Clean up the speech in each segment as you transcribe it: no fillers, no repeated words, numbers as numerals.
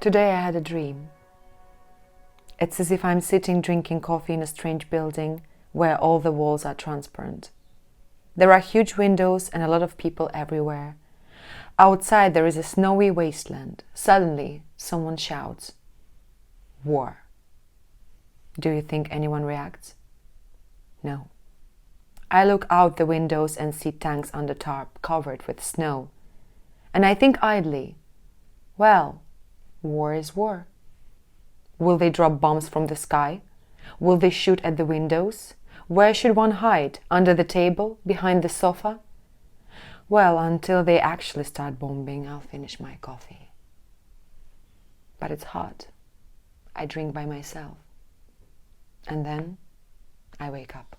Today I had a dream. It's as if I'm sitting drinking coffee in a strange building where all the walls are transparent. There are huge windows and a lot of people everywhere. Outside there is a snowy wasteland. Suddenly someone shouts, "War." Do you think anyone reacts? No. I look out the windows and see tanks under tarp covered with snow. And I think idly, well, war is war. Will they drop bombs from the sky? Will they shoot at the windows? Where should one hide? Under the table? Behind the sofa? Well, until they actually start bombing, I'll finish my coffee. But it's hot. I drink by myself. And then I wake up.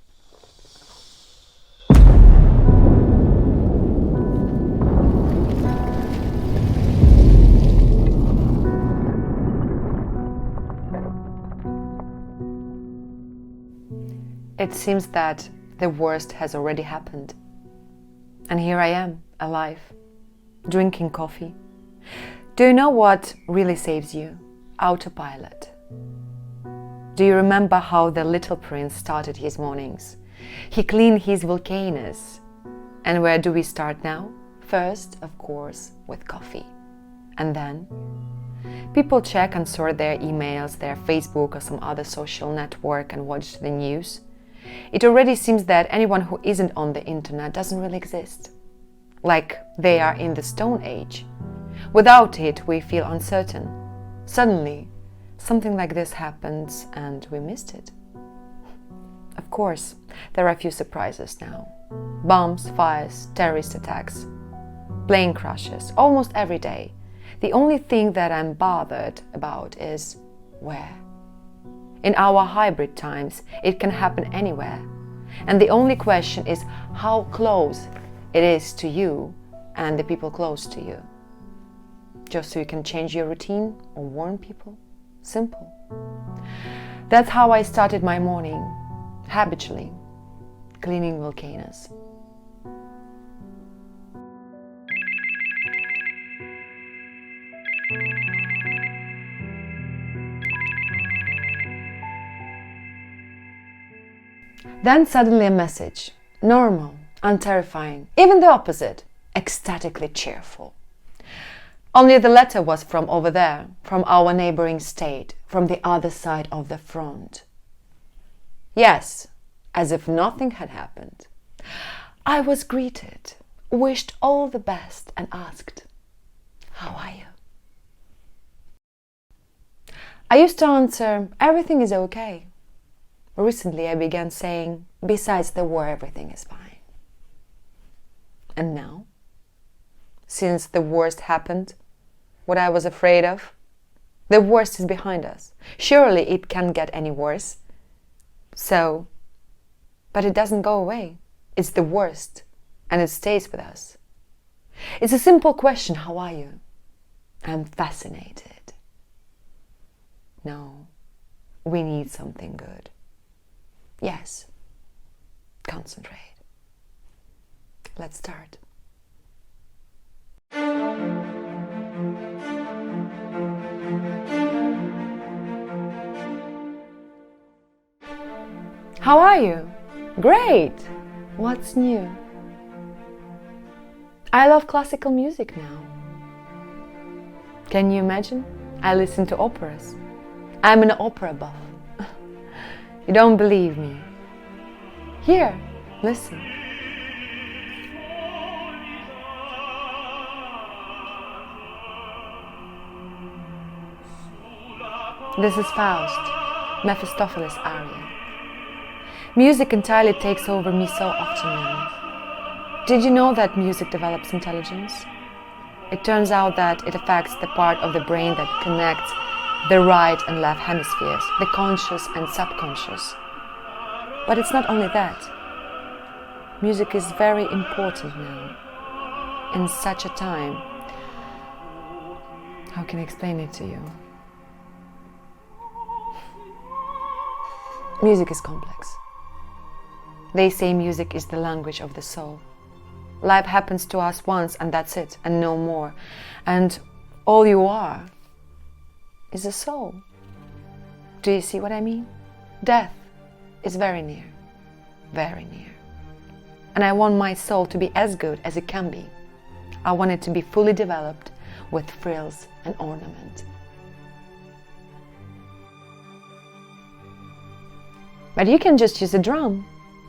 It seems that the worst has already happened. And here I am, alive, drinking coffee. Do you know what really saves you? Autopilot. Do you remember how the little prince started his mornings? He cleaned his volcanoes. And where do we start now? First, of course, with coffee. And then people check and sort their emails, their Facebook or some other social network and watch the news. It already seems that anyone who isn't on the internet doesn't really exist. Like they are in the Stone Age. Without it, we feel uncertain. Suddenly, something like this happens and we missed it. Of course, there are a few surprises now. Bombs, fires, terrorist attacks, plane crashes, almost every day. The only thing that I'm bothered about is where. In our hybrid times, it can happen anywhere. And the only question is how close it is to you and the people close to you. Just so you can change your routine or warn people. Simple. That's how I started my morning, habitually, cleaning volcanoes. Then suddenly a message. Normal, unterrifying, even the opposite, ecstatically cheerful. Only the letter was from over there, from our neighboring state, from the other side of the front. Yes, as if nothing had happened. I was greeted, wished all the best and asked, "How are you?" I used to answer, "Everything is okay." Recently I began saying, "Besides the war, everything is fine." And now, since the worst happened, what I was afraid of, the worst is behind us. Surely it can't get any worse. So, but it doesn't go away. It's the worst, and it stays with us. It's a simple question, how are you? I'm fascinated. No, we need something good. Yes, concentrate. Let's start. How are you? Great! What's new? I love classical music now. Can you imagine? I listen to operas. I'm an opera buff. You don't believe me? Here, listen. This is Faust, Mephistopheles' aria. Music entirely takes over me so often now. Did you know that music develops intelligence? It turns out that it affects the part of the brain that connects the right and left hemispheres, the conscious and subconscious. But it's not only that. Music is very important now. In such a time. How can I explain it to you? Music is complex. They say music is the language of the soul. Life happens to us once and that's it, and no more. And all you are is a soul. Do you see what I mean? Death is very near, very near. And I want my soul to be as good as it can be. I want it to be fully developed with frills and ornament. But you can just use a drum.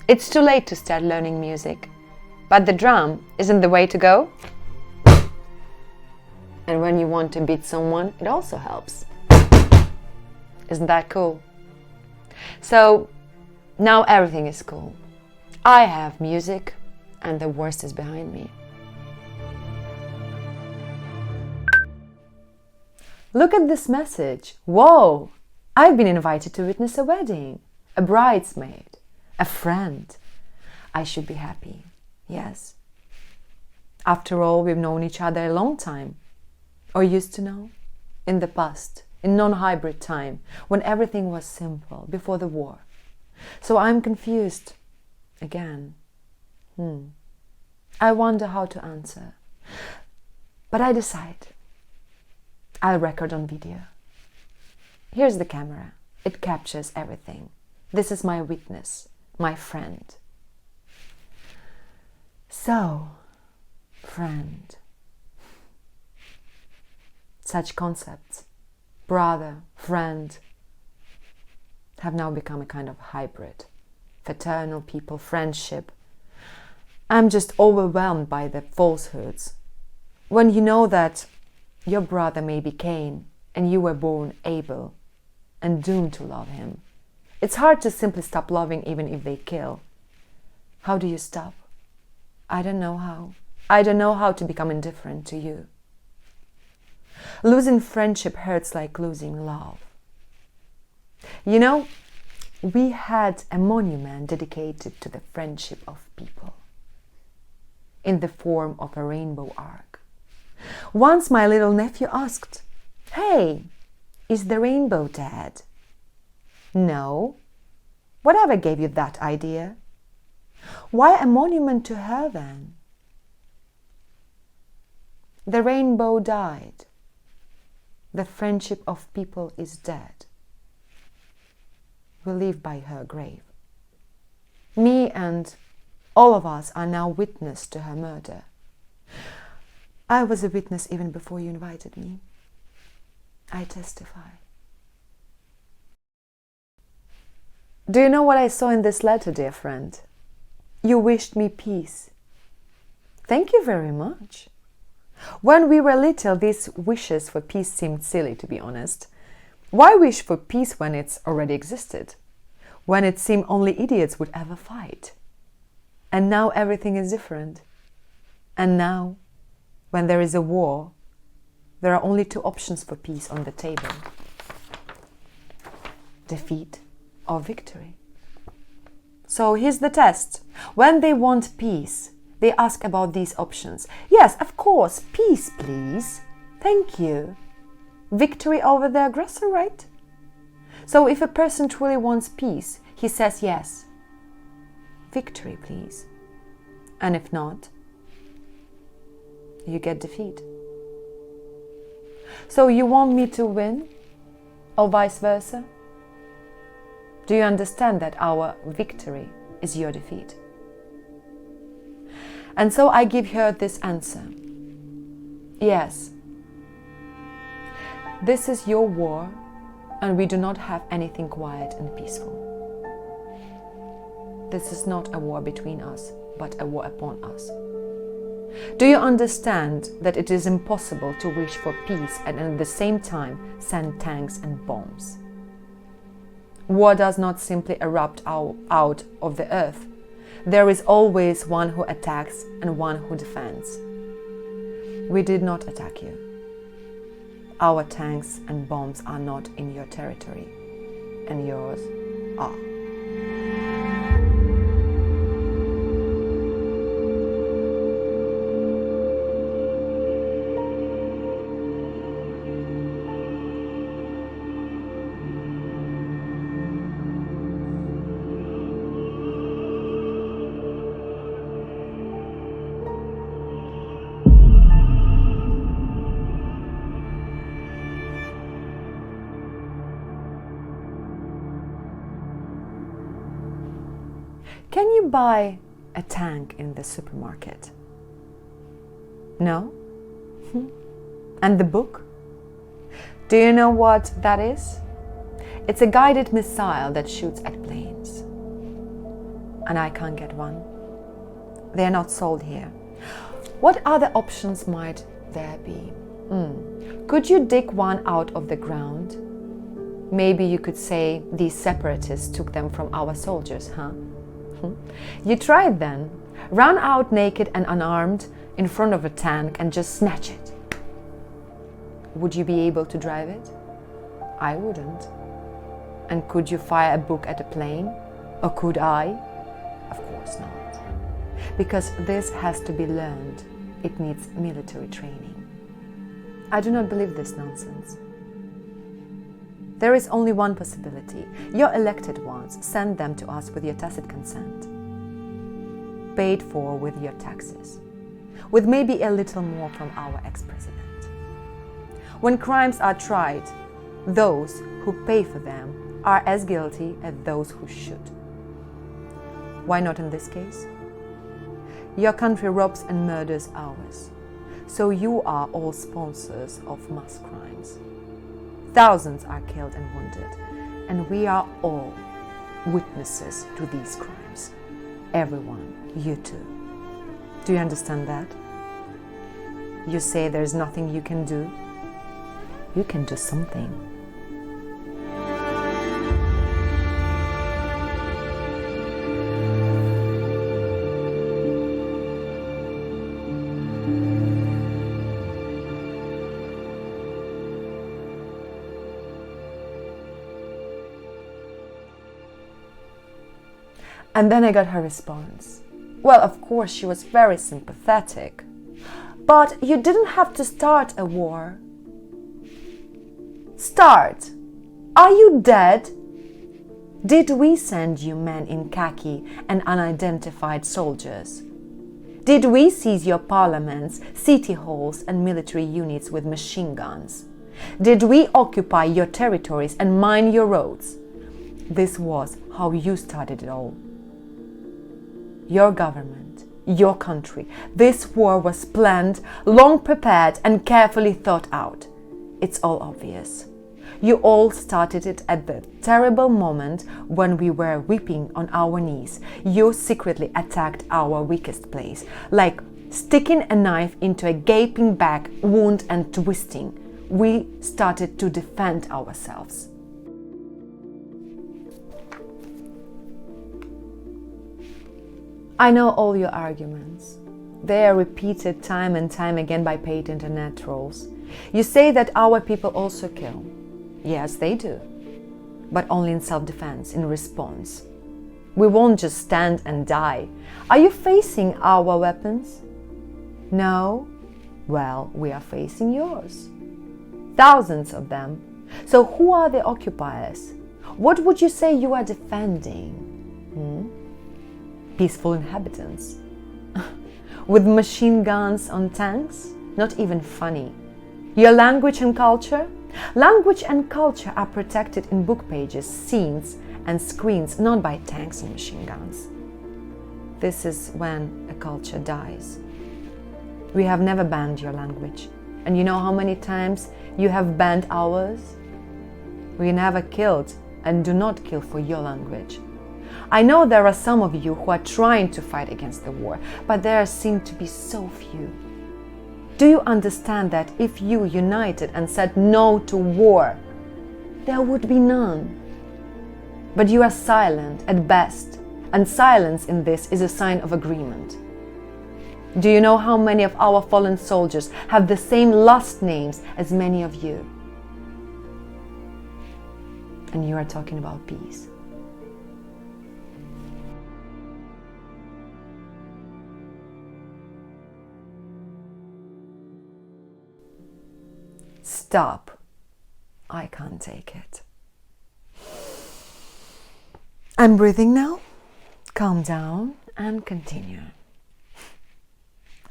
It's too late to start learning music. But the drum isn't the way to go. And when you want to beat someone, it also helps. Isn't that cool? So now everything is cool. I have music and the worst is behind me. Look at this message. Whoa! I've been invited to witness a wedding, a bridesmaid, a friend. I should be happy. Yes. After all, we've known each other a long time. Or used to know. In the past, in non-hybrid time, when everything was simple, before the war. So I'm confused. Again. I wonder how to answer. But I decide. I'll record on video. Here's the camera. It captures everything. This is my witness, my friend. So, friend. Such concepts, brother, friend, have now become a kind of hybrid. Fraternal people, friendship. I'm just overwhelmed by the falsehoods. When you know that your brother may be Cain and you were born Abel and doomed to love him, it's hard to simply stop loving even if they kill. How do you stop? I don't know how. I don't know how to become indifferent to you. Losing friendship hurts like losing love. You know, we had a monument dedicated to the friendship of people in the form of a rainbow arc. Once my little nephew asked, "Hey, is the rainbow dead?" "No." "Whatever gave you that idea?" "Why a monument to her then?" The rainbow died. The friendship of people is dead. We live by her grave. Me and all of us are now witness to her murder. I was a witness even before you invited me. I testify. Do you know what I saw in this letter, dear friend? You wished me peace. Thank you very much. When we were little, these wishes for peace seemed silly, to be honest. Why wish for peace when it's already existed? When it seemed only idiots would ever fight? And now everything is different. And now, when there is a war, there are only two options for peace on the table: defeat or victory. So here's the test. When they want peace, they ask about these options. Yes, of course, peace, please. Thank you. Victory over the aggressor, right? So if a person truly wants peace, he says yes. Victory, please. And if not, you get defeat. So you want me to win, or vice versa? Do you understand that our victory is your defeat? And so I give her this answer. Yes, this is your war, and we do not have anything quiet and peaceful. This is not a war between us, but a war upon us. Do you understand that it is impossible to wish for peace and at the same time send tanks and bombs? War does not simply erupt out of the earth. There is always one who attacks and one who defends. We did not attack you. Our tanks and bombs are not in your territory, and yours are. Can you buy a tank in the supermarket? No? And the book? Do you know what that is? It's a guided missile that shoots at planes. And I can't get one. They're not sold here. What other options might there be? Could you dig one out of the ground? Maybe you could say these separatists took them from our soldiers, huh? You try it then. Run out naked and unarmed in front of a tank and just snatch it. Would you be able to drive it? I wouldn't. And could you fire a book at a plane? Or could I? Of course not. Because this has to be learned. It needs military training. I do not believe this nonsense. There is only one possibility. Your elected ones send them to us with your tacit consent, paid for with your taxes, with maybe a little more from our ex-president. When crimes are tried, those who pay for them are as guilty as those who should. Why not in this case? Your country robs and murders ours, so you are all sponsors of mass crimes. Thousands are killed and wounded, and we are all witnesses to these crimes. Everyone, you too. Do you understand that? You say there's nothing you can do? You can do something. And then I got her response. Well, of course, she was very sympathetic. But you didn't have to start a war. Start? Are you dead? Did we send you men in khaki and unidentified soldiers? Did we seize your parliaments, city halls, and military units with machine guns? Did we occupy your territories and mine your roads? This was how you started it all. Your government, your country. This war was planned, long prepared, and carefully thought out. It's all obvious. You all started it at the terrible moment when we were weeping on our knees. You secretly attacked our weakest place, like sticking a knife into a gaping back wound and twisting. We started to defend ourselves. I know all your arguments. They are repeated time and time again by paid internet trolls. You say that our people also kill. Yes, they do. But only in self-defense, in response. We won't just stand and die. Are you facing our weapons? No? Well, we are facing yours. Thousands of them. So who are the occupiers? What would you say you are defending? Peaceful inhabitants. With machine guns on tanks? Not even funny. Your language and culture? Language and culture are protected in book pages, scenes, and screens, not by tanks and machine guns. This is when a culture dies. We have never banned your language. And you know how many times you have banned ours? We never killed and do not kill for your language. I know there are some of you who are trying to fight against the war, but there seem to be so few. Do you understand that if you united and said no to war, there would be none? But you are silent at best, and silence in this is a sign of agreement. Do you know how many of our fallen soldiers have the same last names as many of you? And you are talking about peace. Stop. I can't take it. I'm breathing now. Calm down and continue.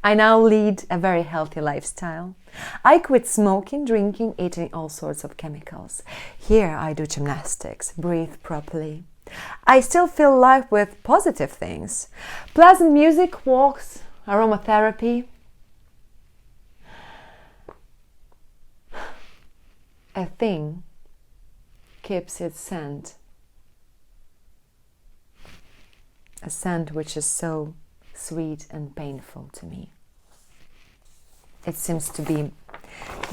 I now lead a very healthy lifestyle. I quit smoking, drinking, eating all sorts of chemicals. Here I do gymnastics, breathe properly, I still fill life with positive things. Pleasant music, walks, aromatherapy. A thing keeps its scent. A scent which is so sweet and painful to me. It seems to be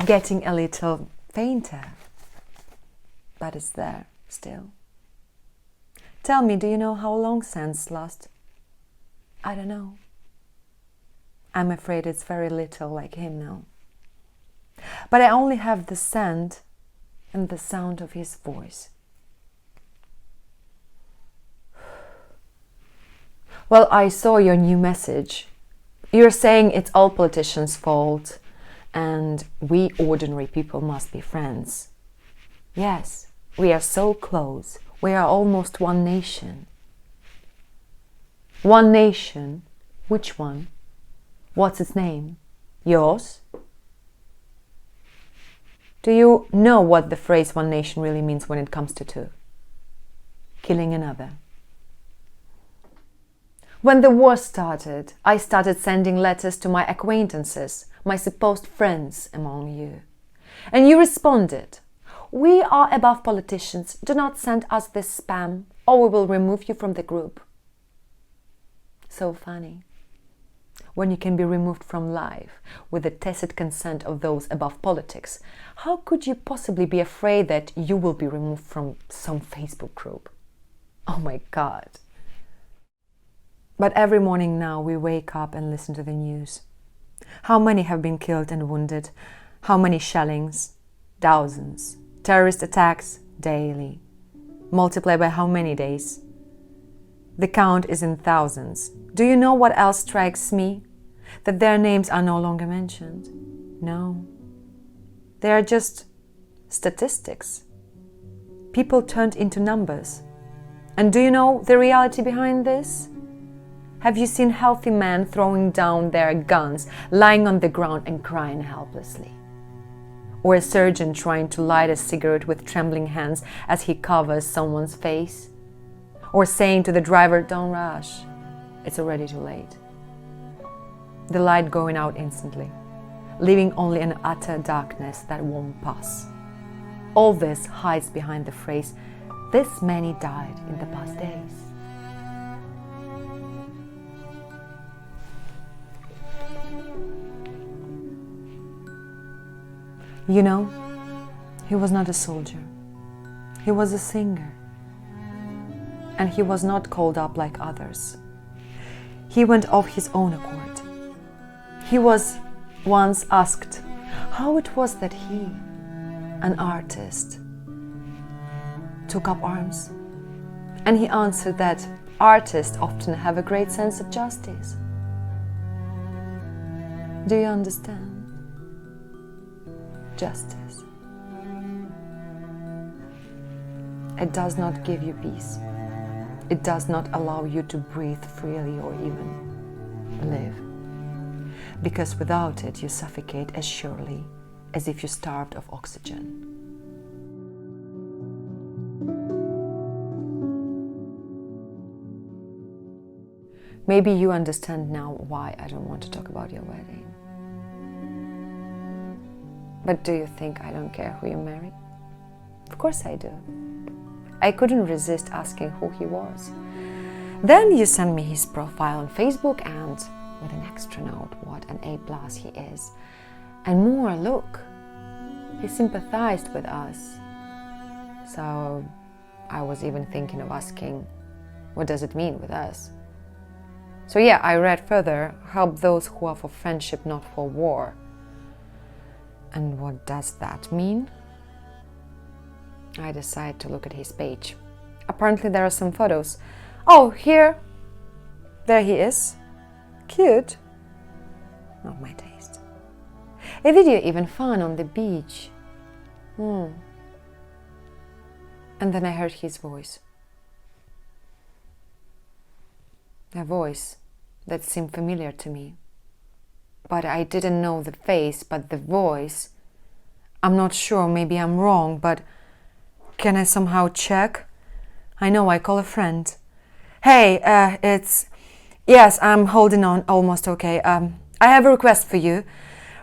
getting a little fainter, but it's there still. Tell me, do you know how long scents last? I don't know. I'm afraid it's very little, like him now. But I only have the scent and the sound of his voice. Well, I saw your new message. You're saying it's all politicians' fault and we ordinary people must be friends. Yes, we are so close. We are almost one nation. One nation? Which one? What's its name? Yours? Do you know what the phrase one nation really means when it comes to two? Killing another. When the war started, I started sending letters to my acquaintances, my supposed friends among you. And you responded, "We are above politicians, do not send us this spam or we will remove you from the group." So funny. When you can be removed from life with the tacit consent of those above politics, how could you possibly be afraid that you will be removed from some Facebook group? Oh my God. But every morning now we wake up and listen to the news. How many have been killed and wounded? How many shellings? Thousands. Terrorist attacks daily. Multiply by how many days? The count is in thousands. Do you know what else strikes me? That their names are no longer mentioned. No. They are just statistics. People turned into numbers. And do you know the reality behind this? Have you seen healthy men throwing down their guns, lying on the ground and crying helplessly? Or a surgeon trying to light a cigarette with trembling hands as he covers someone's face? Or saying to the driver, "Don't rush, it's already too late." The light going out instantly, leaving only an utter darkness that won't pass. All this hides behind the phrase, "This many died in the past days." You know, he was not a soldier. He was a singer. And he was not called up like others. He went of his own accord. He was once asked how it was that he, an artist, took up arms. And he answered that artists often have a great sense of justice. Do you understand? Justice. It does not give you peace. It does not allow you to breathe freely or even live. Because without it, you suffocate as surely as if you starved of oxygen. Maybe you understand now why I don't want to talk about your wedding. But do you think I don't care who you marry? Of course I do. I couldn't resist asking who he was. Then you sent me his profile on Facebook and, with an extra note, what an A+ he is. And more, look, he sympathized with us. So I was even thinking of asking, what does it mean with us? So yeah, I read further, help those who are for friendship, not for war. And what does that mean? I decide to look at his page. Apparently there are some photos. Oh, here! There he is. Cute. Not my taste. A video even fun on the beach. And then I heard his voice. A voice that seemed familiar to me. But I didn't know the face, but the voice. I'm not sure, maybe I'm wrong, but can I somehow check? I know, I call a friend. Hey, Yes, I'm holding on, almost okay. I have a request for you.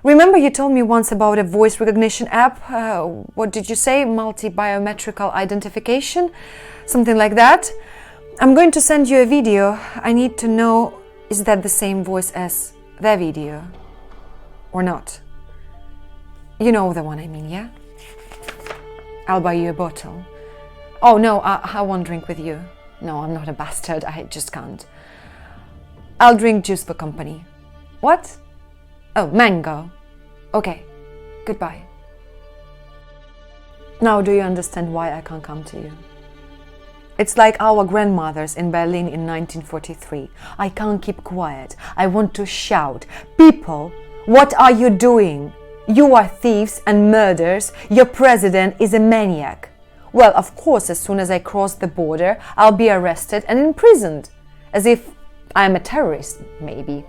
Remember you told me once about a voice recognition app? What did you say? Multi-biometrical identification? Something like that? I'm going to send you a video. I need to know, is that the same voice as the video? Or not? You know the one I mean, yeah? I'll buy you a bottle. Oh no, I won't drink with you. No, I'm not a bastard, I just can't. I'll drink juice for company. What? Oh, mango. Okay, goodbye. Now do you understand why I can't come to you? It's like our grandmothers in Berlin in 1943. I can't keep quiet. I want to shout. People, what are you doing? You are thieves and murderers. Your president is a maniac. Well, of course, as soon as I cross the border, I'll be arrested and imprisoned. As if I'm a terrorist, maybe.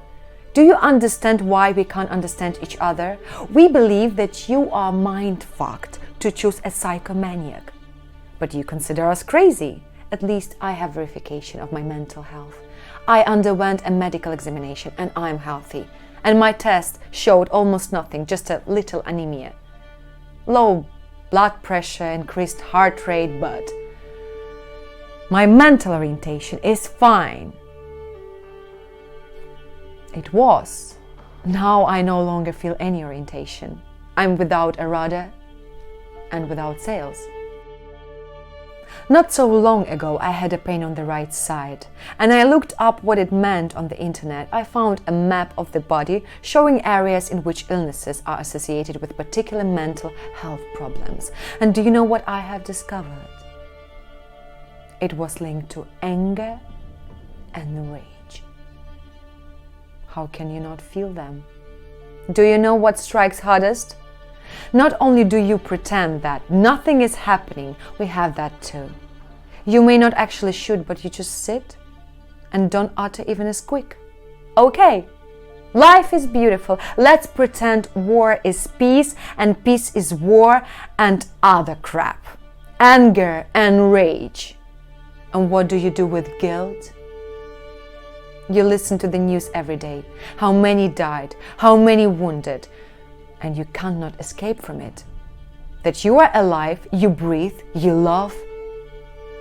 Do you understand why we can't understand each other? We believe that you are mind-fucked to choose a psychomaniac. But you consider us crazy. At least I have verification of my mental health. I underwent a medical examination and I'm healthy. And my test showed almost nothing, just a little anemia. Low blood pressure, increased heart rate, but my mental orientation is fine. It was. Now I no longer feel any orientation. I'm without a rudder and without sails. Not so long ago I had a pain on the right side, and I looked up what it meant on the internet. I found a map of the body showing areas in which illnesses are associated with particular mental health problems. And do you know what I have discovered? It was linked to anger and rage. How can you not feel them? Do you know what strikes hardest? Not only do you pretend that nothing is happening, we have that too. You may not actually shoot, but you just sit and don't utter even a squeak. Okay, life is beautiful. Let's pretend war is peace and peace is war and other crap. Anger and rage. And what do you do with guilt? You listen to the news every day. How many died? How many wounded? And you cannot escape from it. That you are alive, you breathe, you love,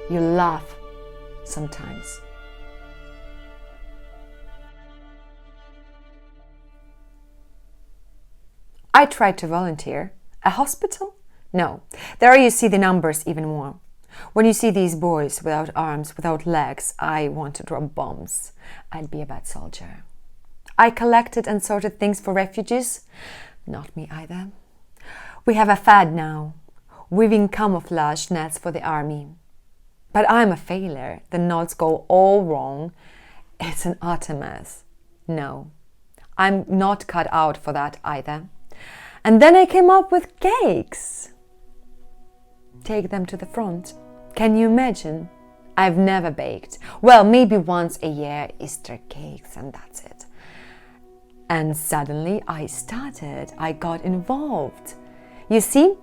you laugh sometimes. I tried to volunteer. A hospital? No. There you see the numbers even more. When you see these boys without arms, without legs, I want to drop bombs. I'd be a bad soldier. I collected and sorted things for refugees. Not me either. We have a fad now, weaving camouflage nets for the army. But I'm a failure. The knots go all wrong. It's an utter mess. No, I'm not cut out for that either. And then I came up with cakes. Take them to the front. Can you imagine? I've never baked. Well, maybe once a year, Easter cakes, and that's it. And suddenly I started. I got involved. You see,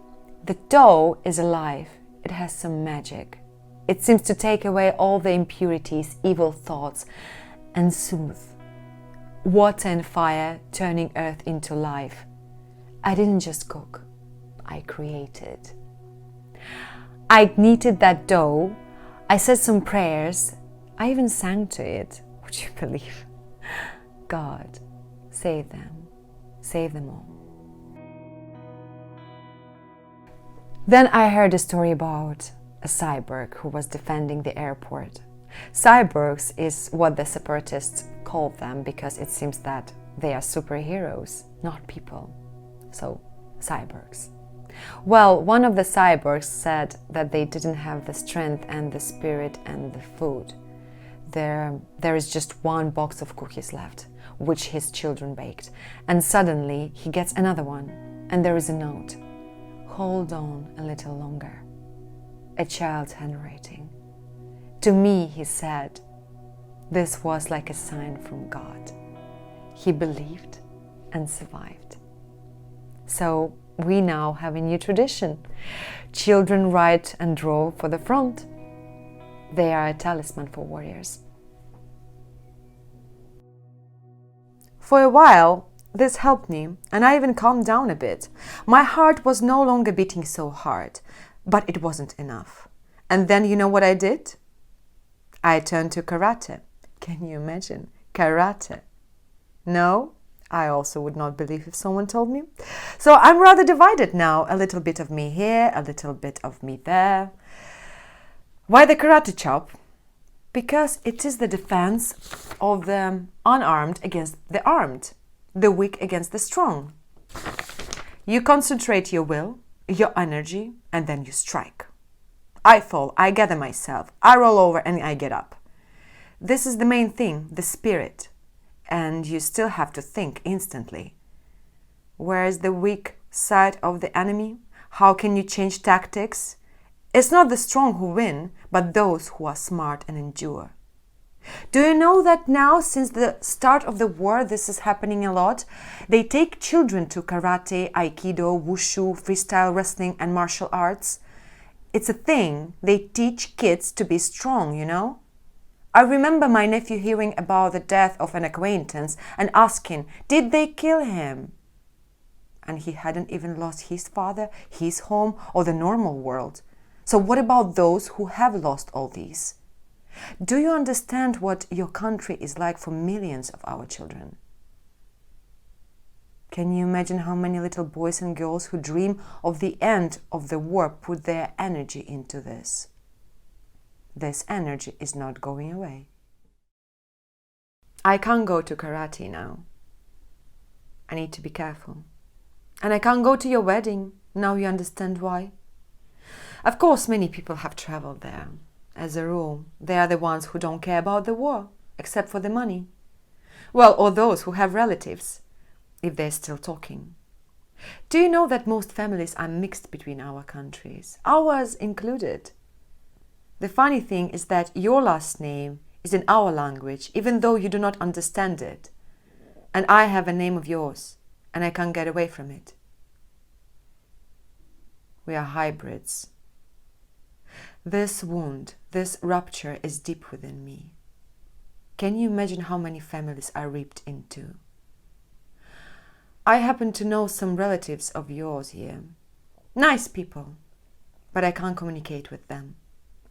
the dough is alive. It has some magic. It seems to take away all the impurities, evil thoughts, and soothe. Water and fire turning earth into life. I didn't just cook. I created. I kneaded that dough. I said some prayers. I even sang to it. Would you believe? God, save them. Save them all. Then I heard a story about a cyborg who was defending the airport. Cyborgs is what the separatists call them because it seems that they are superheroes, not people. So, cyborgs. Well, one of the cyborgs said that they didn't have the strength and the spirit and the food. There is just one box of cookies left, which his children baked. And suddenly he gets another one, and there is a note. Hold on a little longer. A child's handwriting. To me, he said, this was like a sign from God. He believed and survived. So we now have a new tradition. Children write and draw for the front. They are a talisman for warriors. For a while, this helped me, and I even calmed down a bit. My heart was no longer beating so hard, but it wasn't enough. And then you know what I did? I turned to karate. Can you imagine? Karate. No, I also would not believe if someone told me. So I'm rather divided now. A little bit of me here, a little bit of me there. Why the karate chop? Because it is the defense of the unarmed against the armed, the weak against the strong. You concentrate your will, your energy, and then you strike. I fall, I gather myself, I roll over and I get up. This is the main thing, the spirit. And you still have to think instantly. Where is the weak side of the enemy? How can you change tactics? It's not the strong who win, but those who are smart and endure. Do you know that now, since the start of the war, this is happening a lot? They take children to karate, aikido, wushu, freestyle wrestling and martial arts. It's a thing. They teach kids to be strong, you know? I remember my nephew hearing about the death of an acquaintance and asking, did they kill him? And he hadn't even lost his father, his home, or the normal world. So what about those who have lost all these? Do you understand what your country is like for millions of our children? Can you imagine how many little boys and girls who dream of the end of the war put their energy into this? This energy is not going away. I can't go to karate now. I need to be careful. And I can't go to your wedding. Now you understand why. Of course, many people have traveled there. As a rule, they are the ones who don't care about the war, except for the money. Well, or those who have relatives, if they're still talking. Do you know that most families are mixed between our countries, ours included? The funny thing is that your last name is in our language, even though you do not understand it. And I have a name of yours, and I can't get away from it. We are hybrids. This wound, this rupture is deep within me. Can you imagine how many families I ripped into? I happen to know some relatives of yours here. Nice people, but I can't communicate with them.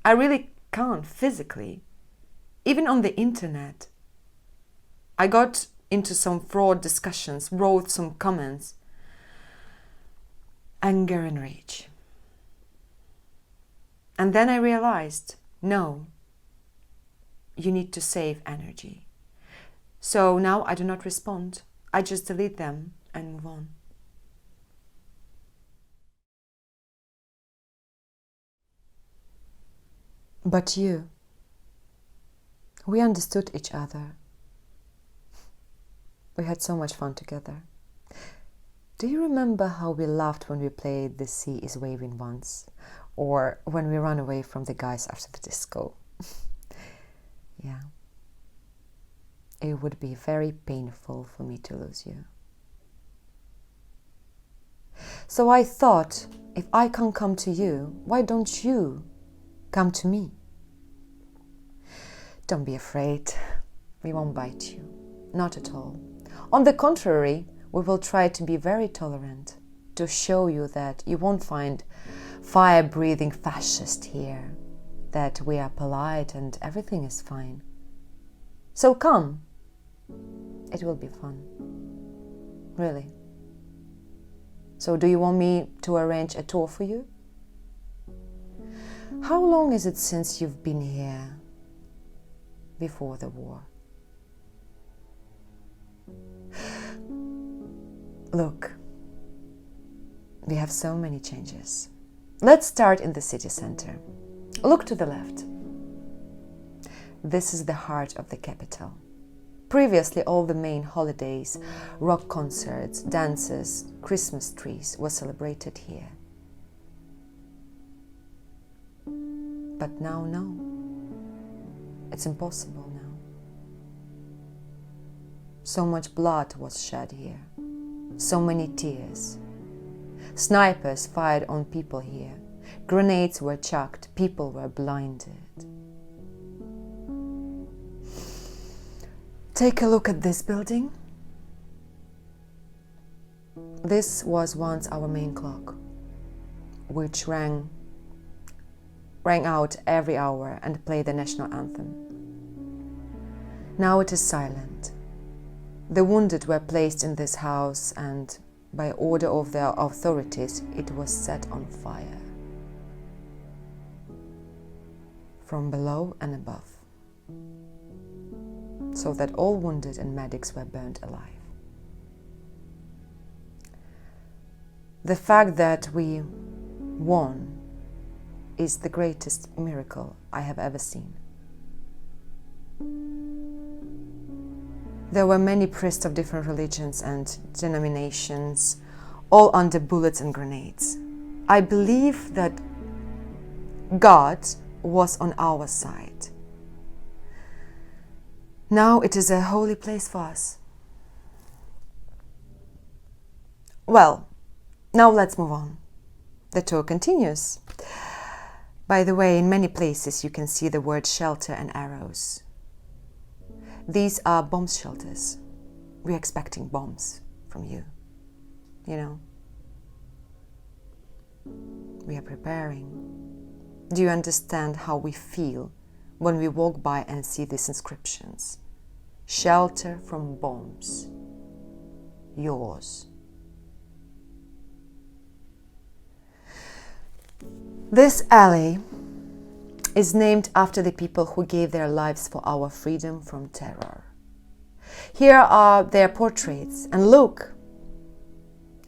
I really can't physically, even on the internet. I got into some fraud discussions, wrote some comments. Anger and rage. And then I realized, no, you need to save energy. So now I do not respond. I just delete them and move on. But you, we understood each other. We had so much fun together. Do you remember how we laughed when we played The Sea is Waving Once? Or when we ran away from the guys after the disco? Yeah. It would be very painful for me to lose you. So I thought, if I can't come to you, why don't you come to me? Don't be afraid. We won't bite you. Not at all. On the contrary, we will try to be very tolerant, to show you that you won't find fire-breathing fascist here, that we are polite and everything is fine. So come. It will be fun. Really. So do you want me to arrange a tour for you? How long is it since you've been here before the war? Look, we have so many changes. Let's start in the city center. Look to the left. This is the heart of the capital. Previously, all the main holidays, rock concerts, dances, Christmas trees were celebrated here. But now, no. It's impossible now. So much blood was shed here. So many tears. Snipers fired on people here. Grenades were chucked. People were blinded. Take a look at this building. This was once our main clock, which rang out every hour and played the national anthem. Now it is silent. The wounded were placed in this house, and by order of the authorities, it was set on fire from below and above, so that all wounded and medics were burned alive. The fact that we won is the greatest miracle I have ever seen. There were many priests of different religions and denominations, all under bullets and grenades. I believe that God was on our side. Now it is a holy place for us. Well, now let's move on. The tour continues. By the way, in many places you can see the word shelter and arrows. These are bomb shelters. We're expecting bombs from you. You know. We are preparing. Do you understand how we feel when we walk by and see these inscriptions? Shelter from bombs. Yours. This alley is named after the people who gave their lives for our freedom from terror. Here are their portraits, and look,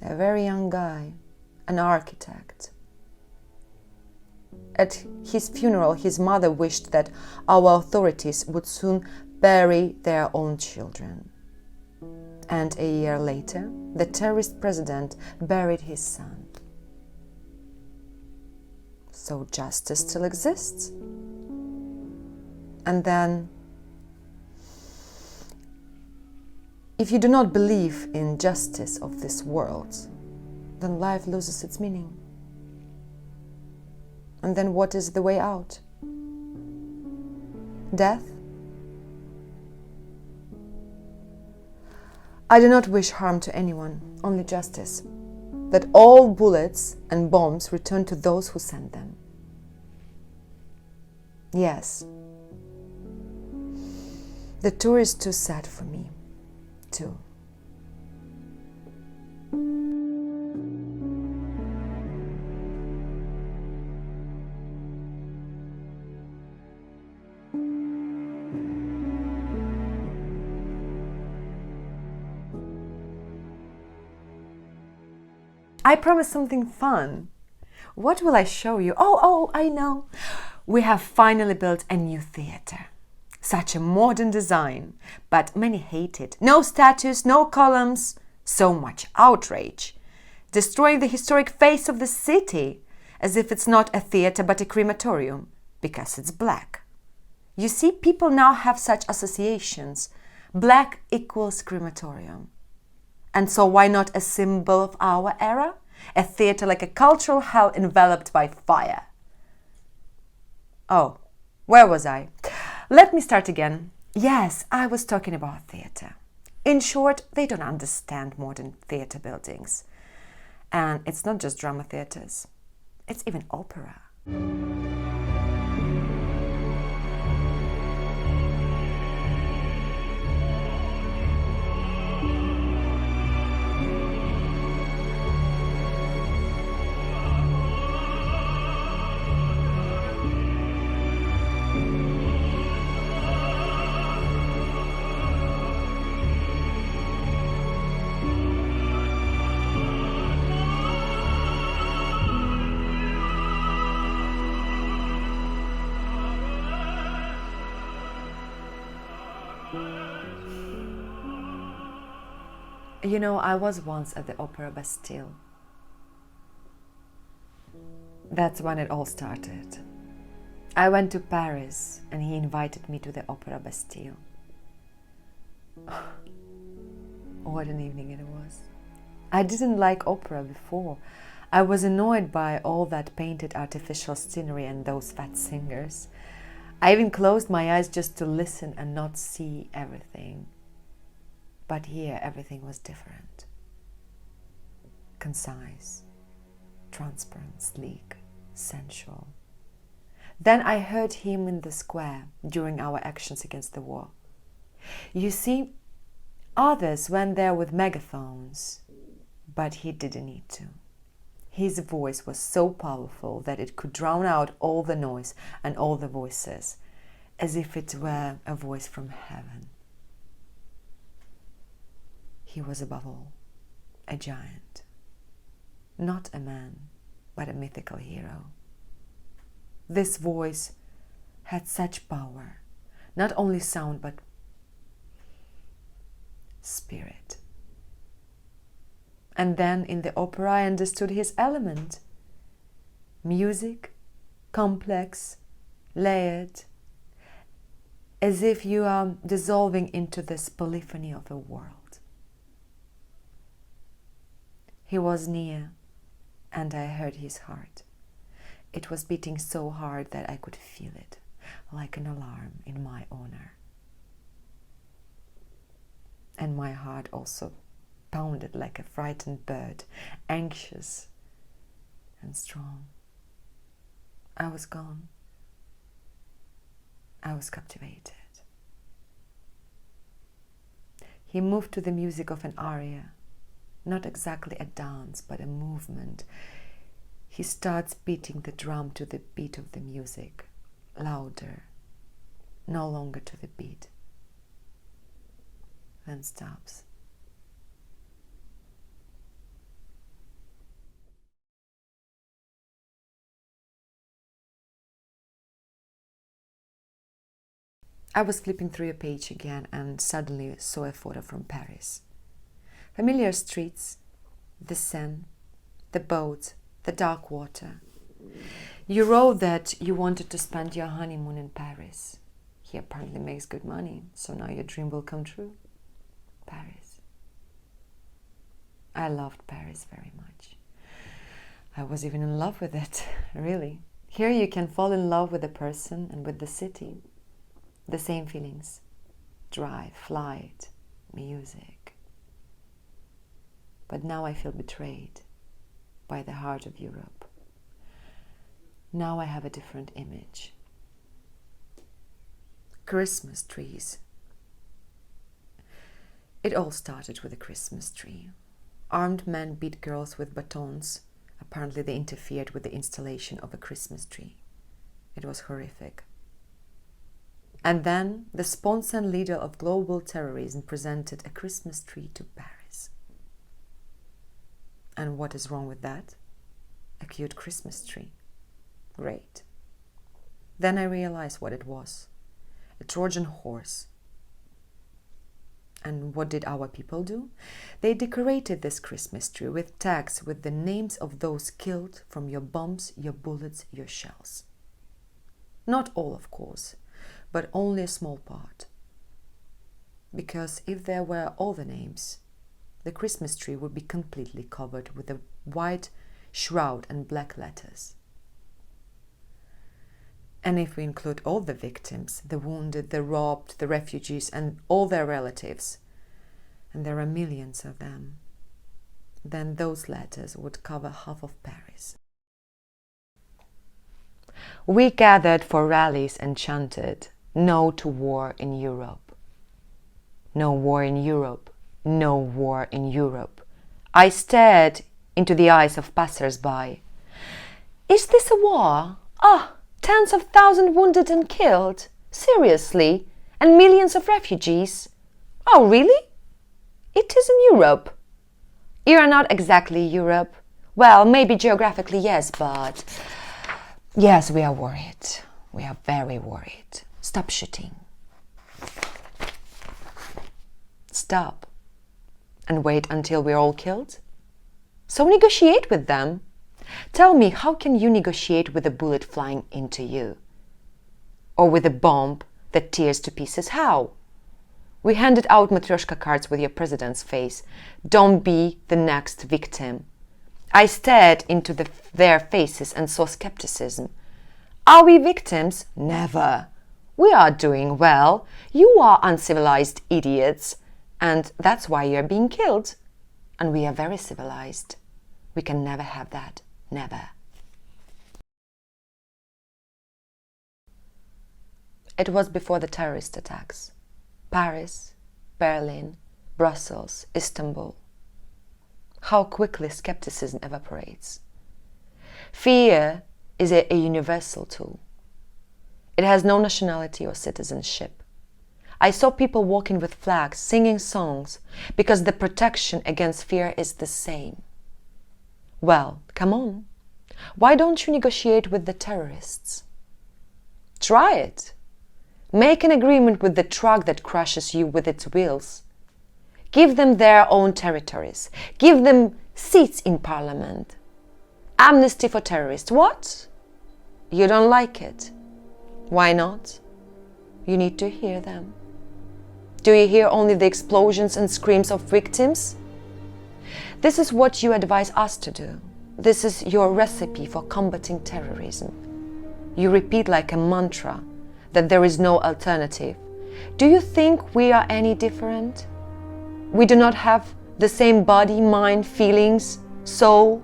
a very young guy, an architect. At his funeral, his mother wished that our authorities would soon bury their own children. And a year later, the terrorist president buried his son. So justice still exists. And then, if you do not believe in justice of this world, then life loses its meaning. And then what is the way out? Death? I do not wish harm to anyone, only justice. That all bullets and bombs return to those who sent them. Yes, the tour is too sad for me, too. I promised something fun. What will I show you? Oh, I know. We have finally built a new theater. Such a modern design, but many hate it. No statues, no columns, so much outrage. Destroying the historic face of the city, as if it's not a theater but a crematorium, because it's black. You see, people now have such associations. Black equals crematorium. And so why not a symbol of our era? A theater like a cultural hell enveloped by fire. Oh, where was I? Let me start again. Yes, I was talking about theater. In short, they don't understand modern theater buildings. And it's not just drama theaters. It's even opera. You know, I was once at the Opera Bastille. That's when it all started. I went to Paris and he invited me to the Opera Bastille. What an evening it was. I didn't like opera before. I was annoyed by all that painted artificial scenery and those fat singers. I even closed my eyes just to listen and not see everything. But here everything was different. Concise, transparent, sleek, sensual. Then I heard him in the square during our actions against the war. You see, others went there with megaphones, but he didn't need to. His voice was so powerful that it could drown out all the noise and all the voices, as if it were a voice from heaven. He was above all a giant, not a man, but a mythical hero. This voice had such power, not only sound, but spirit. And then in the opera I understood his element. Music, complex, layered, as if you are dissolving into this polyphony of a world. He was near, and I heard his heart. It was beating so hard that I could feel it, like an alarm in my honor. And my heart also pounded like a frightened bird, anxious and strong. I was gone. I was captivated. He moved to the music of an aria, not exactly a dance, but a movement. He starts beating the drum to the beat of the music, louder, no longer to the beat, then stops. I was flipping through a page again and suddenly saw a photo from Paris. Familiar streets, the Seine, the boat, the dark water. You wrote that you wanted to spend your honeymoon in Paris. He apparently makes good money, so now your dream will come true. Paris. I loved Paris very much. I was even in love with it, really. Here you can fall in love with a person and with the city. The same feelings. Drive, flight, music. But now I feel betrayed by the heart of Europe. Now I have a different image. Christmas trees. It all started with a Christmas tree. Armed men beat girls with batons. Apparently they interfered with the installation of a Christmas tree. It was horrific. And then the sponsor and leader of global terrorism presented a Christmas tree to Paris. And what is wrong with that? A cute Christmas tree. Great. Then I realized what it was. A Trojan horse. And what did our people do? They decorated this Christmas tree with tags with the names of those killed from your bombs, your bullets, your shells. Not all, of course, but only a small part. Because if there were all the names, the Christmas tree would be completely covered with a white shroud and black letters. And if we include all the victims, the wounded, the robbed, the refugees, and all their relatives, and there are millions of them, then those letters would cover half of Paris. We gathered for rallies and chanted, "No to war in Europe. No war in Europe. No war in Europe." I stared into the eyes of passers-by. Is this a war? Tens of thousands wounded and killed? Seriously? And millions of refugees? Oh, really? It is in Europe. You are not exactly Europe. Well, maybe geographically, yes, but... Yes, we are worried. We are very worried. Stop shooting. Stop. And wait until we're all killed? So negotiate with them. Tell me, how can you negotiate with a bullet flying into you? Or with a bomb that tears to pieces? How? We handed out Matryoshka cards with your president's face. Don't be the next victim. I stared into their faces and saw skepticism. Are we victims? Never. We are doing well. You are uncivilized idiots. And that's why you're being killed. And we are very civilized. We can never have that. Never. It was before the terrorist attacks. Paris, Berlin, Brussels, Istanbul. How quickly skepticism evaporates. Fear is a universal tool. It has no nationality or citizenship. I saw people walking with flags, singing songs, because the protection against fear is the same. Well, come on. Why don't you negotiate with the terrorists? Try it. Make an agreement with the truck that crushes you with its wheels. Give them their own territories. Give them seats in parliament. Amnesty for terrorists. What? You don't like it? Why not? You need to hear them. Do you hear only the explosions and screams of victims? This is what you advise us to do. This is your recipe for combating terrorism. You repeat like a mantra that there is no alternative. Do you think we are any different? We do not have the same body, mind, feelings, soul.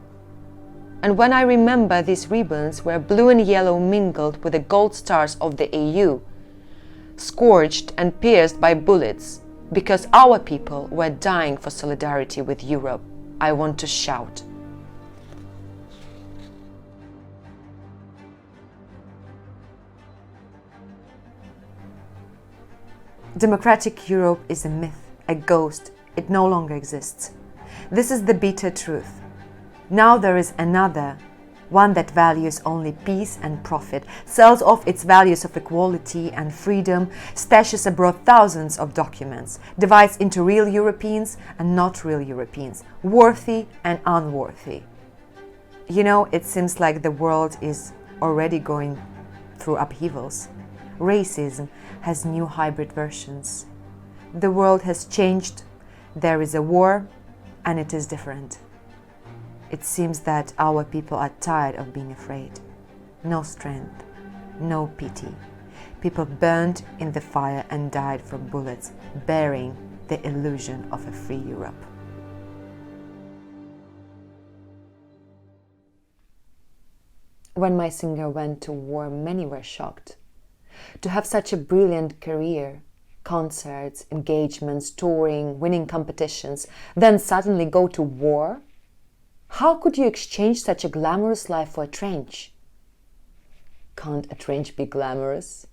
And when I remember these ribbons were blue and yellow mingled with the gold stars of the EU, scorched and pierced by bullets, because our people were dying for solidarity with Europe, I want to shout. Democratic Europe is a myth, a ghost. It no longer exists. This is the bitter truth. Now there is another, one that values only peace and profit, sells off its values of equality and freedom, stashes abroad thousands of documents, divides into real Europeans and not real Europeans, worthy and unworthy. You know, it seems like the world is already going through upheavals. Racism has new hybrid versions. The world has changed. There is a war, and it is different. It seems that our people are tired of being afraid. No strength, no pity. People burned in the fire and died from bullets, bearing the illusion of a free Europe. When my singer went to war, many were shocked. To have such a brilliant career, concerts, engagements, touring, winning competitions, then suddenly go to war? How could you exchange such a glamorous life for a trench? Can't a trench be glamorous?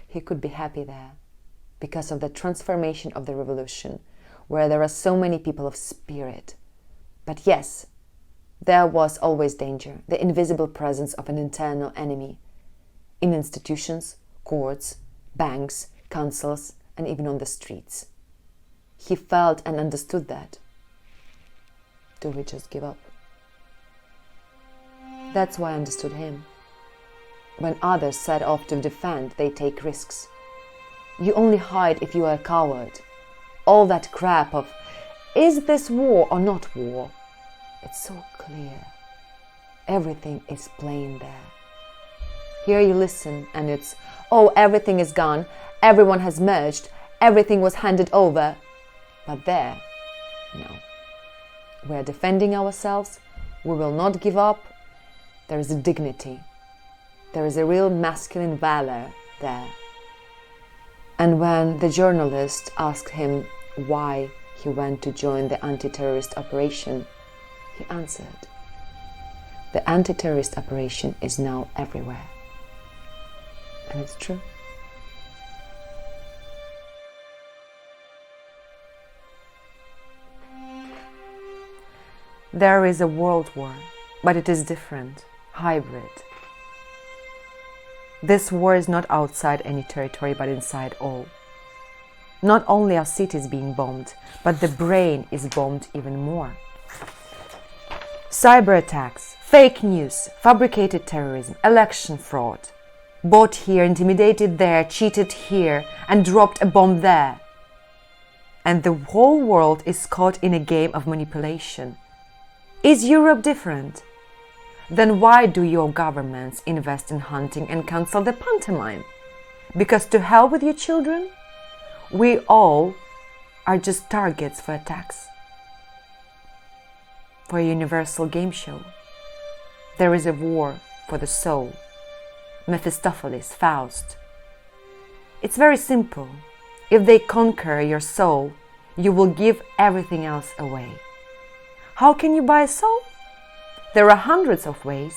He could be happy there, because of the transformation of the revolution, where there are so many people of spirit. But yes, there was always danger, the invisible presence of an internal enemy, in institutions, courts, banks, councils, and even on the streets. He felt and understood that. Do we just give up? That's why I understood him. When others set off to defend, they take risks. You only hide if you are a coward. All that crap of, is this war or not war? It's so clear. Everything is plain there. Here you listen and it's, oh, everything is gone, everyone has merged, everything was handed over. But there, no. We are defending ourselves, we will not give up. There is a dignity. There is a real masculine valor there. And when the journalist asked him why he went to join the anti-terrorist operation, he answered, the anti-terrorist operation is now everywhere. And it's true. There is a world war, but it is different, hybrid. This war is not outside any territory, but inside all. Not only are cities being bombed, but the brain is bombed even more. Cyber attacks, fake news, fabricated terrorism, election fraud. Bought here, intimidated there, cheated here, and dropped a bomb there. And the whole world is caught in a game of manipulation. Is Europe different? Then why do your governments invest in hunting and cancel the pantomime? Because to hell with your children? We all are just targets for attacks. For a universal game show, there is a war for the soul. Mephistopheles, Faust. It's very simple. If they conquer your soul, you will give everything else away. How can you buy a soul? There are hundreds of ways.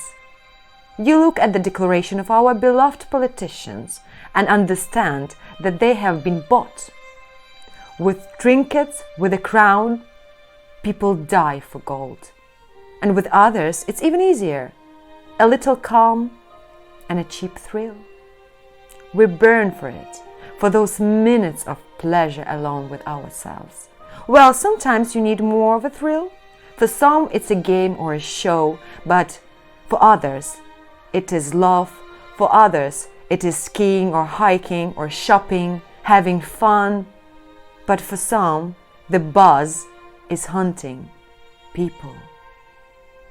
You look at the declaration of our beloved politicians and understand that they have been bought. With trinkets, with a crown, people die for gold. And with others, it's even easier. A little calm and a cheap thrill. We burn for it, for those minutes of pleasure alone with ourselves. Well, sometimes you need more of a thrill. For some, it's a game or a show, but for others, it is love. For others, it is skiing or hiking or shopping, having fun. But for some, the buzz is hunting people.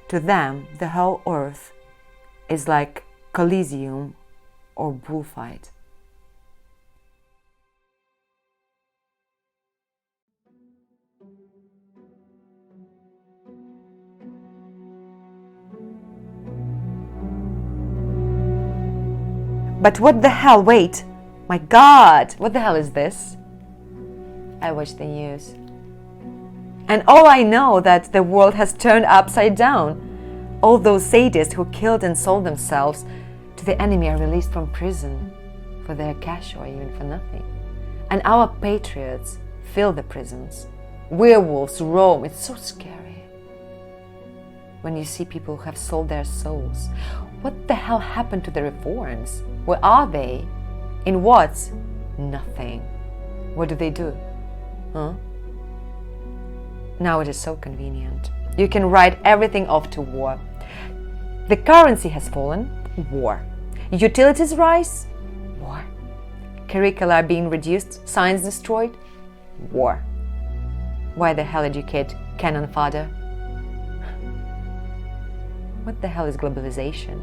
To them, the whole earth is like Coliseum or bullfight. But what the hell, wait, my God, what the hell is this? I watch the news. And all I know that the world has turned upside down. All those sadists who killed and sold themselves to the enemy are released from prison for their cash or even for nothing. And our patriots fill the prisons. Werewolves roam. It's so scary. When you see people who have sold their souls. What the hell happened to the reforms? Where are they? In what? Nothing. What do they do? Huh? Now it is so convenient. You can write everything off to war. The currency has fallen. War. Utilities rise. War. Curricula are being reduced. Science destroyed. War. Why the hell educate cannon fodder? What the hell is globalization?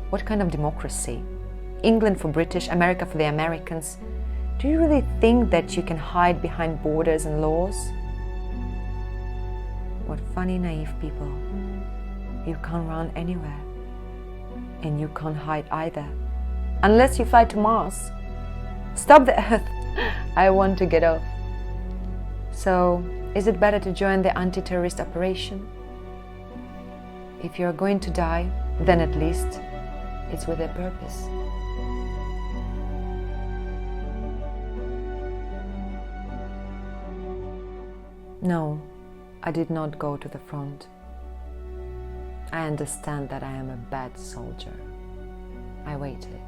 What kind of democracy? England for British, America for the Americans. Do you really think that you can hide behind borders and laws? What funny, naive people. You can't run anywhere. And you can't hide either. Unless you fly to Mars. Stop the Earth. I want to get off. So, is it better to join the anti-terrorist operation? If you're going to die, then at least it's with a purpose. No, I did not go to the front. I understand that I am a bad soldier. I waited.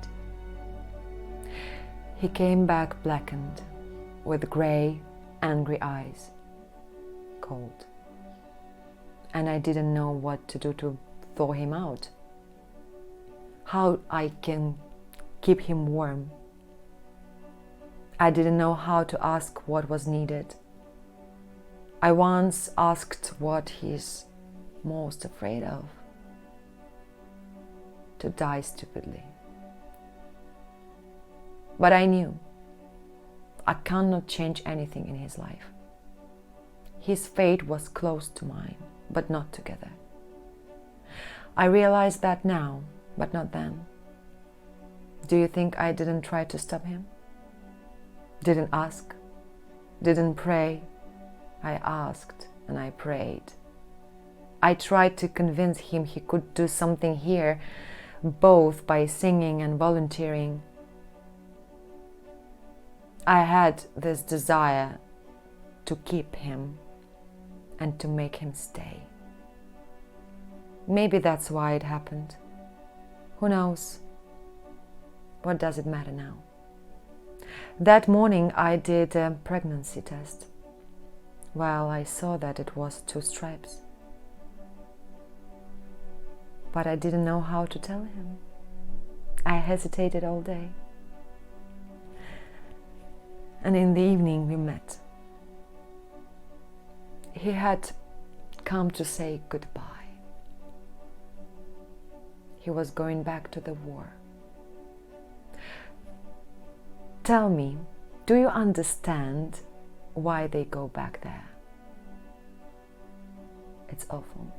He came back blackened, with grey, angry eyes, cold. And I didn't know what to do to thaw him out. How I can keep him warm. I didn't know how to ask what was needed. I once asked what he's most afraid of. To die stupidly. But I knew I cannot change anything in his life. His fate was close to mine, but not together. I realize that now, but not then. Do you think I didn't try to stop him? Didn't ask? Didn't pray? I asked and I prayed. I tried to convince him he could do something here, both by singing and volunteering. I had this desire to keep him and to make him stay. Maybe that's why it happened. Who knows? What does it matter now? That morning I did a pregnancy test. Well, I saw that it was 2 stripes. But I didn't know how to tell him. I hesitated all day. And in the evening we met. He had come to say goodbye. He was going back to the war. Tell me, do you understand why they go back there. It's awful.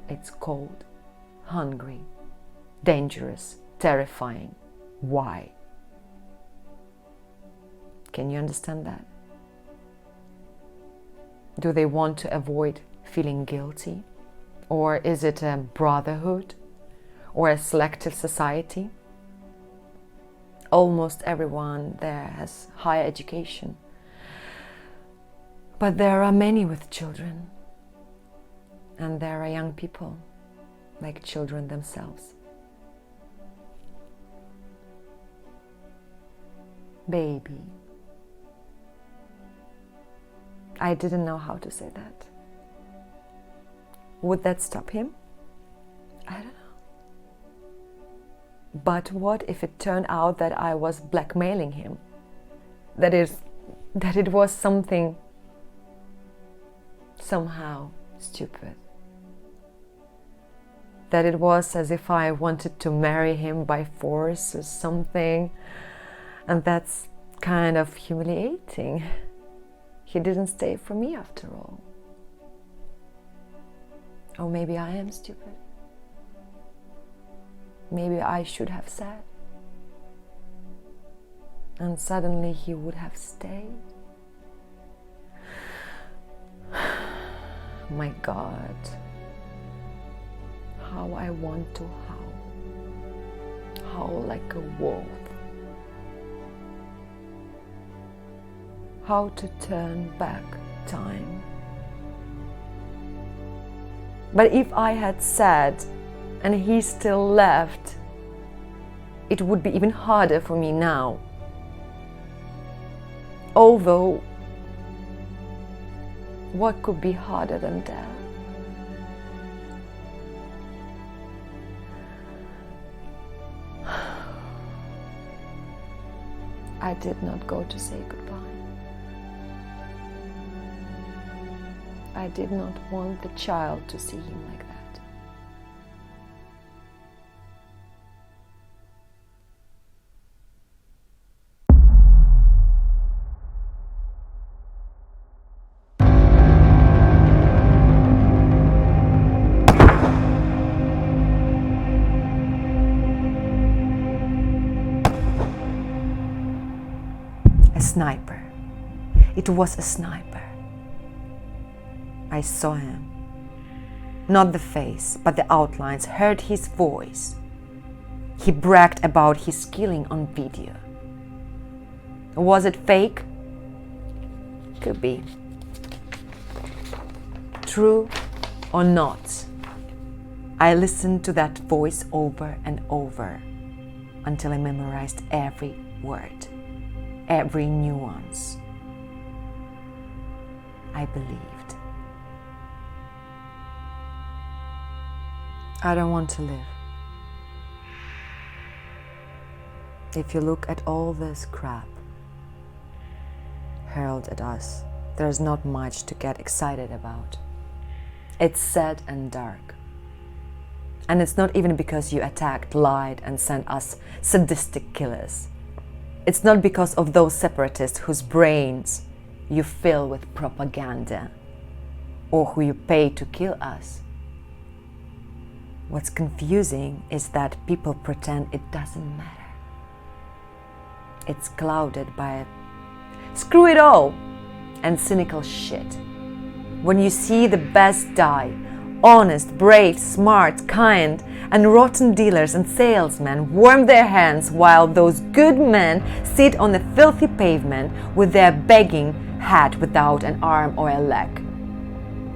It's cold, hungry, dangerous, terrifying. Why? Can you understand that? Do they want to avoid feeling guilty? Or is it a brotherhood or a selective society? Almost everyone there has higher education. But there are many with children. And there are young people, like children themselves. Baby. I didn't know how to say that. Would that stop him? I don't know. But what if it turned out that I was blackmailing him? That it was something somehow stupid. That it was as if I wanted to marry him by force or something. And that's kind of humiliating. He didn't stay for me after all. Or maybe I am stupid. Maybe I should have said. And suddenly he would have stayed. My God. How I want to howl. Howl like a wolf. How to turn back time. But if I had said and he still left, it would be even harder for me now. Although, what could be harder than death? I did not go to say goodbye. I did not want the child to see him like that. A sniper. It was a sniper. I saw him. Not the face, but the outlines, heard his voice. He bragged about his killing on video. Was it fake? Could be. True or not, I listened to that voice over and over until I memorized every word, every nuance. I believed. I don't want to live. If you look at all this crap hurled at us, there's not much to get excited about. It's sad and dark. And it's not even because you attacked, lied, and sent us sadistic killers. It's not because of those separatists whose brains you fill with propaganda or who you pay to kill us. What's confusing is that people pretend it doesn't matter. It's clouded by screw it all and cynical shit. When you see the best die, honest, brave, smart, kind, and rotten dealers and salesmen warm their hands while those good men sit on the filthy pavement with their begging hat without an arm or a leg,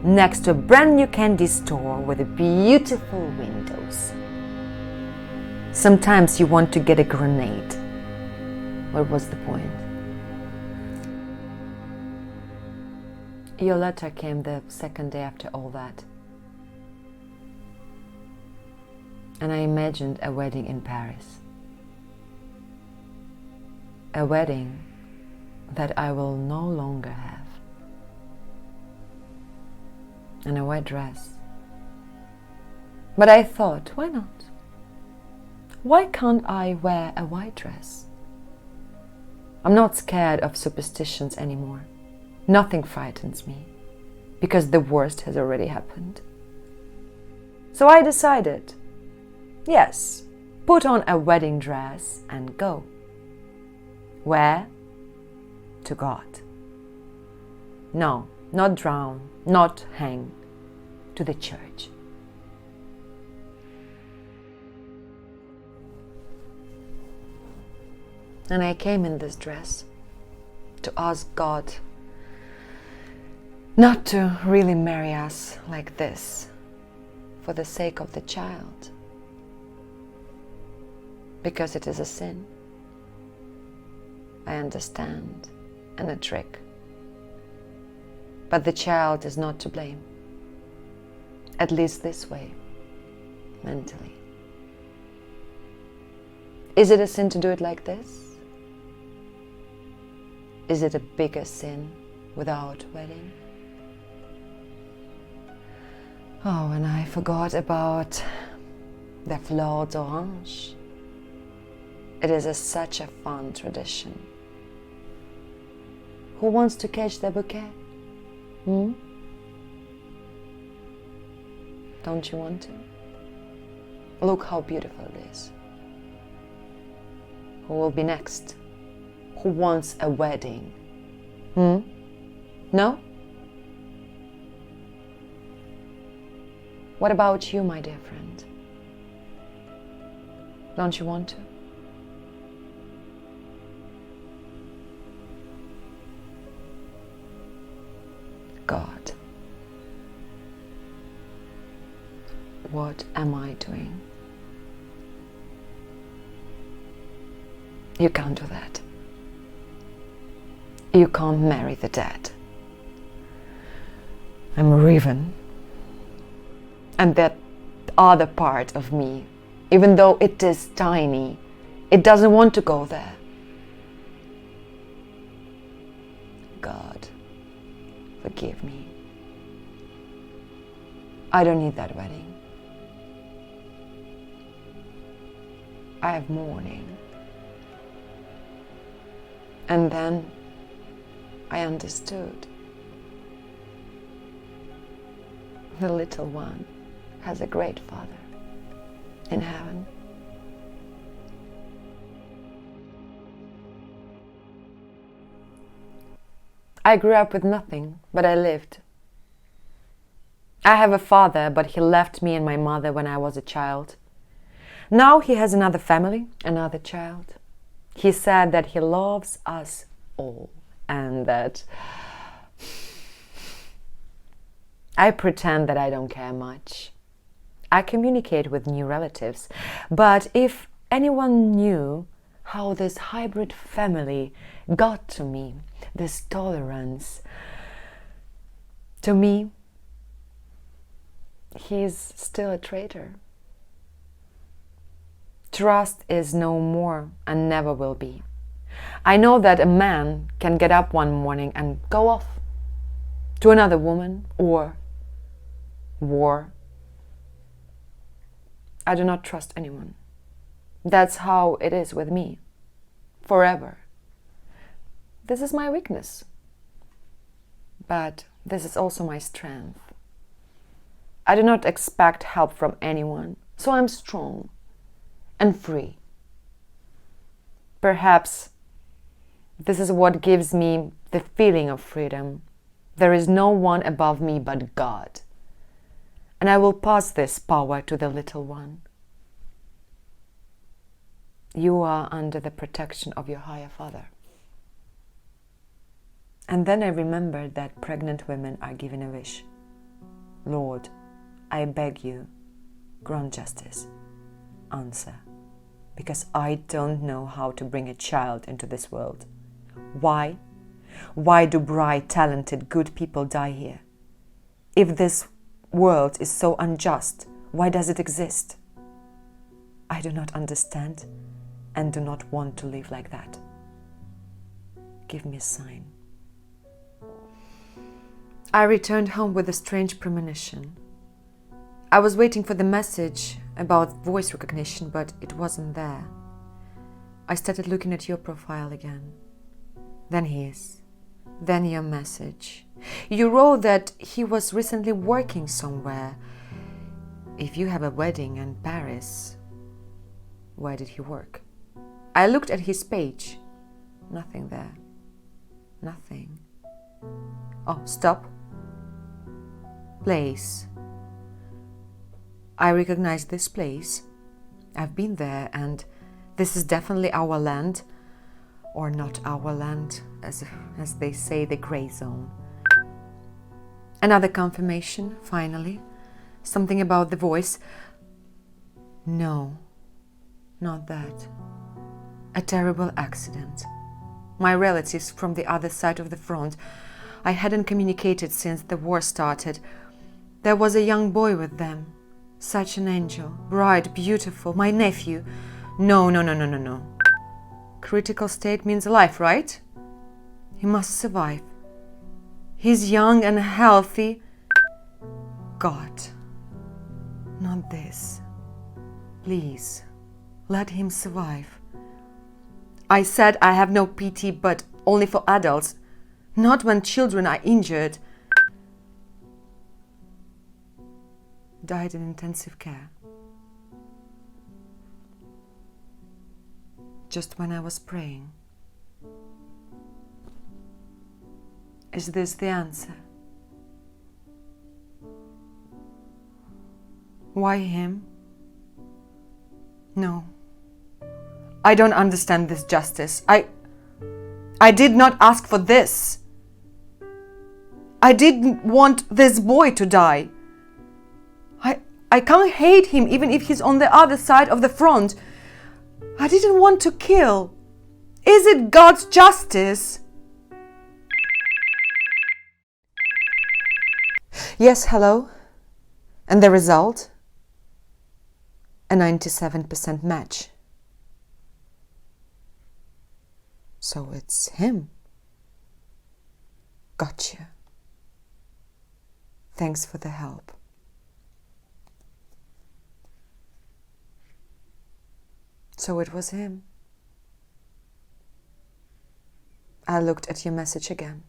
next to a brand new candy store with beautiful windows. Sometimes you want to get a grenade. What was the point? Your letter came the second day after all that. And I imagined a wedding in Paris. A wedding that I will no longer have. And a white dress. But I thought, why not? Why can't I wear a white dress? I'm not scared of superstitions anymore. Nothing frightens me, because the worst has already happened. So I decided, yes, put on a wedding dress and go. Where? To God. No, not drown, not hang, to the church. And I came in this dress to ask God not to really marry us like this for the sake of the child, because it is a sin. I understand, and a trick. But the child is not to blame, at least this way, mentally. Is it a sin to do it like this? Is it a bigger sin without wedding? Oh, and I forgot about the fleur d'orange. It is such a fun tradition. Who wants to catch the bouquet? Don't you want to? Look how beautiful it is. Who will be next? Who wants a wedding? No? What about you, my dear friend? Don't you want to? God, what am I doing? You can't do that. You can't marry the dead. I'm riven. And that other part of me, even though it is tiny, it doesn't want to go there. God, forgive me. I don't need that wedding. I have mourning. And then I understood. The little one has a great Father in heaven. I grew up with nothing, but I lived. I have a father, but he left me and my mother when I was a child. Now he has another family, another child. He said that he loves us all and that I pretend that I don't care much. I communicate with new relatives, but if anyone knew how this hybrid family got to me, this tolerance, to me, he's still a traitor. Trust is no more and never will be. I know that a man can get up one morning and go off to another woman or war. I do not trust anyone. That's how it is with me, forever. This is my weakness, but this is also my strength. I do not expect help from anyone, so I'm strong and free. Perhaps this is what gives me the feeling of freedom. There is no one above me but God, and I will pass this power to the little one. You are under the protection of your higher Father. And then I remembered that pregnant women are given a wish. Lord, I beg you, grant justice. Answer, because I don't know how to bring a child into this world. Why? Why do bright, talented, good people die here? If this world is so unjust, why does it exist? I do not understand and do not want to live like that. Give me a sign. I returned home with a strange premonition. I was waiting for the message about voice recognition, but it wasn't there. I started looking at your profile again. Then his. Then your message. You wrote that he was recently working somewhere. If you have a wedding in Paris, where did he work? I looked at his page. Nothing there. Nothing. Oh, stop. Place. I recognize this place. I've been there, and this is definitely our land. Or not our land, as they say, the grey zone. Another confirmation, finally. Something about the voice. No, not that. A terrible accident. My relatives from the other side of the front. I hadn't communicated since the war started. There was a young boy with them. Such an angel, bright, beautiful, my nephew. No. Critical state means life, right? He must survive. He's young and healthy. God, not this. Please, let him survive. I said I have no pity, but only for adults, not when children are injured. Died in intensive care. Just when I was praying. Is this the answer? Why him? No. I don't understand this justice. I did not ask for this. I didn't want this boy to die. I can't hate him even if he's on the other side of the front. I didn't want to kill. Is it God's justice? Yes, hello. And the result? A 97% match. So it's him. Gotcha. Thanks for the help. So it was him. I looked at your message again.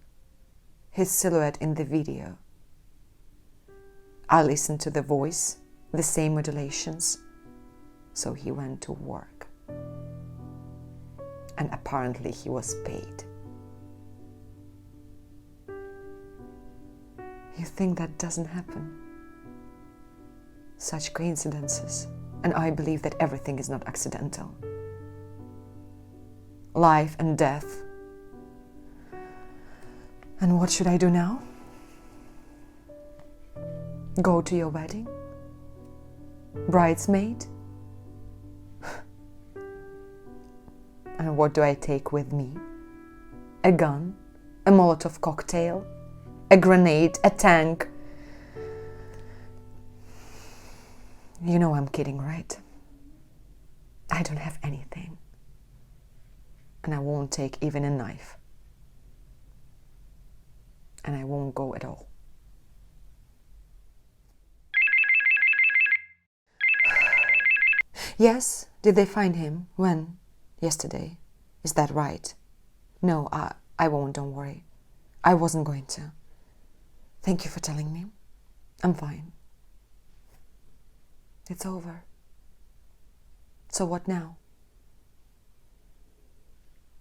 His silhouette in the video. I listened to the voice, the same modulations. So he went to work. And apparently he was paid. You think that doesn't happen? Such coincidences. And I believe that everything is not accidental. Life and death. And what should I do now? Go to your wedding? Bridesmaid? And what do I take with me? A gun? A Molotov cocktail? A grenade? A tank? You know I'm kidding, right? I don't have anything. And I won't take even a knife. And I won't go at all. Yes, did they find him? When? Yesterday. Is that right? No, I won't, don't worry. I wasn't going to. Thank you for telling me. I'm fine. It's over. So what now?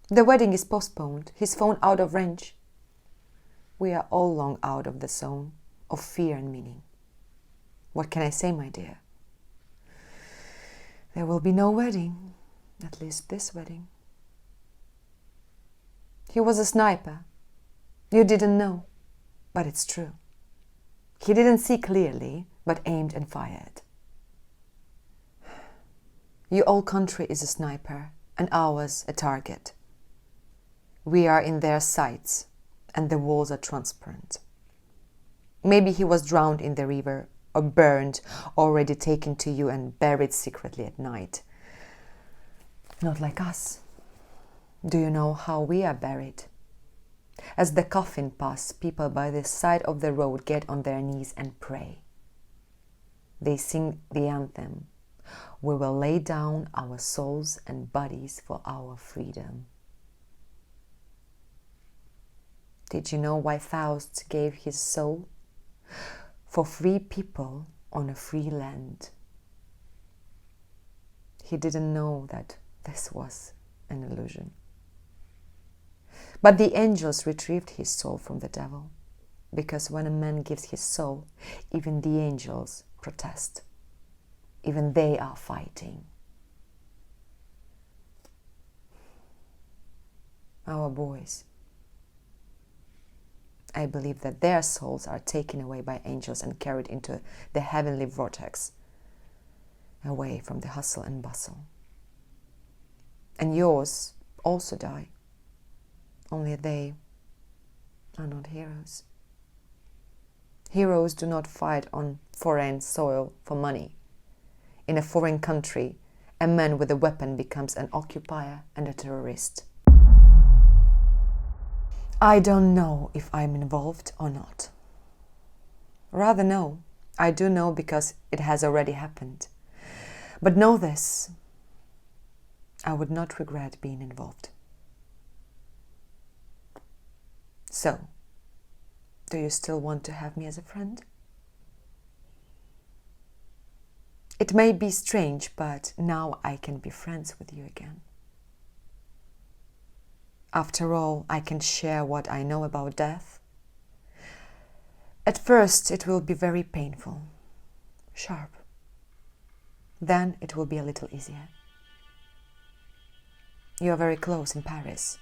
The wedding is postponed. His phone out of range. We are all long out of the zone of fear and meaning. What can I say, my dear? There will be no wedding, at least this wedding. He was a sniper. You didn't know, but it's true. He didn't see clearly, but aimed and fired. Your whole country is a sniper, and ours a target. We are in their sights, and the walls are transparent. Maybe he was drowned in the river, or burned, already taken to you and buried secretly at night. Not like us. Do you know how we are buried? As the coffin passes, people by the side of the road get on their knees and pray. They sing the anthem. We will lay down our souls and bodies for our freedom. Did you know why Faust gave his soul? For free people on a free land. He didn't know that this was an illusion. But the angels retrieved his soul from the devil, because when a man gives his soul, even the angels protest. Even they are fighting. Our boys, I believe that their souls are taken away by angels and carried into the heavenly vortex, away from the hustle and bustle. And yours also die, only they are not heroes. Heroes do not fight on foreign soil for money. In a foreign country, a man with a weapon becomes an occupier and a terrorist. I don't know if I'm involved or not. Rather no, I do know because it has already happened. But know this, I would not regret being involved. So, do you still want to have me as a friend? It may be strange, but now I can be friends with you again. After all, I can share what I know about death. At first, it will be very painful, sharp. Then it will be a little easier. You are very close in Paris.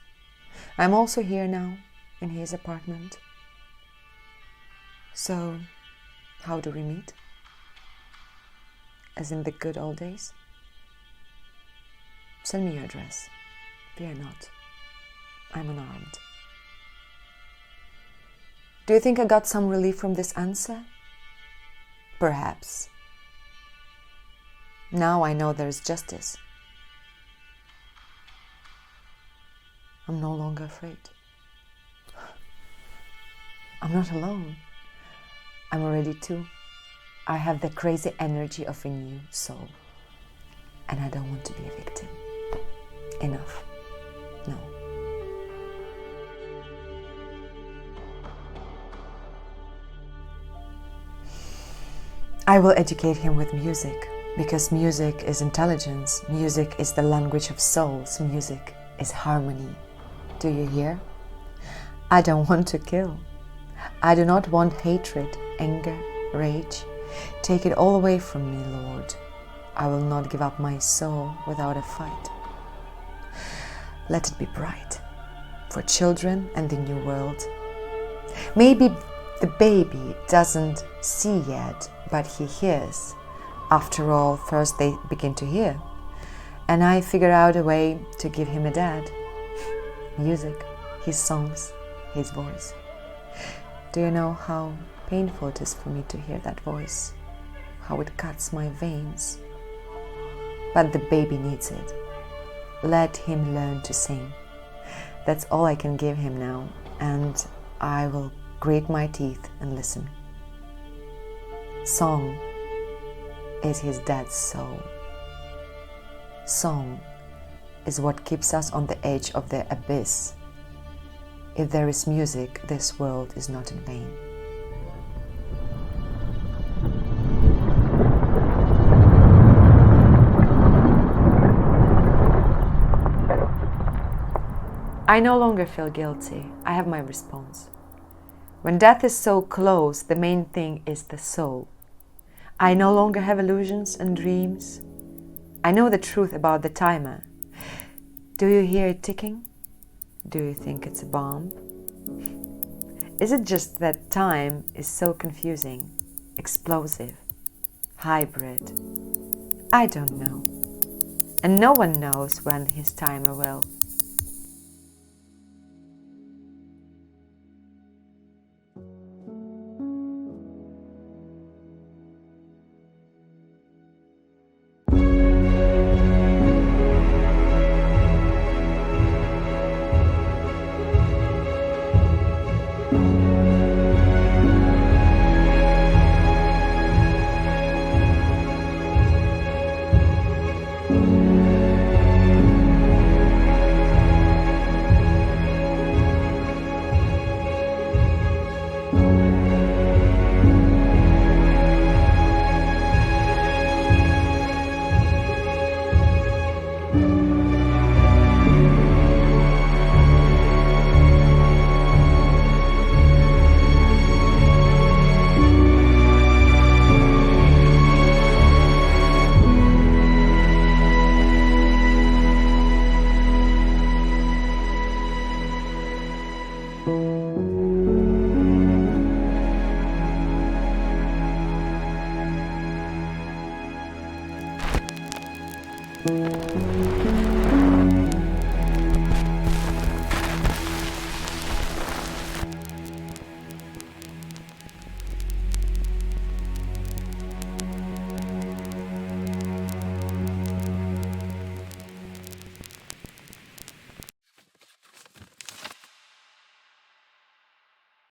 I'm also here now, in his apartment. So, how do we meet? As in the good old days? Send me your address. Fear not. I'm unarmed. Do you think I got some relief from this answer? Perhaps. Now I know there is justice. I'm no longer afraid. I'm not alone. I'm already two. I have the crazy energy of a new soul. And I don't want to be a victim. Enough. No. I will educate him with music, because music is intelligence, music is the language of souls, music is harmony. Do you hear? I don't want to kill. I do not want hatred, anger, rage. Take it all away from me, Lord. I will not give up my soul without a fight. Let it be bright for children and the new world. Maybe the baby doesn't see yet, but he hears. After all, first they begin to hear. And I figure out a way to give him a dad. Music, his songs, his voice. Do you know how painful it is for me to hear that voice? How it cuts my veins. But the baby needs it. Let him learn to sing. That's all I can give him now, and I will grit my teeth and listen. Song is his dad's soul. Song is what keeps us on the edge of the abyss. If there is music, this world is not in vain. I no longer feel guilty. I have my response. When death is so close, the main thing is the soul. I no longer have illusions and dreams. I know the truth about the timer. Do you hear it ticking? Do you think it's a bomb? Is it just that time is so confusing, explosive, hybrid? I don't know. And no one knows when his timer will.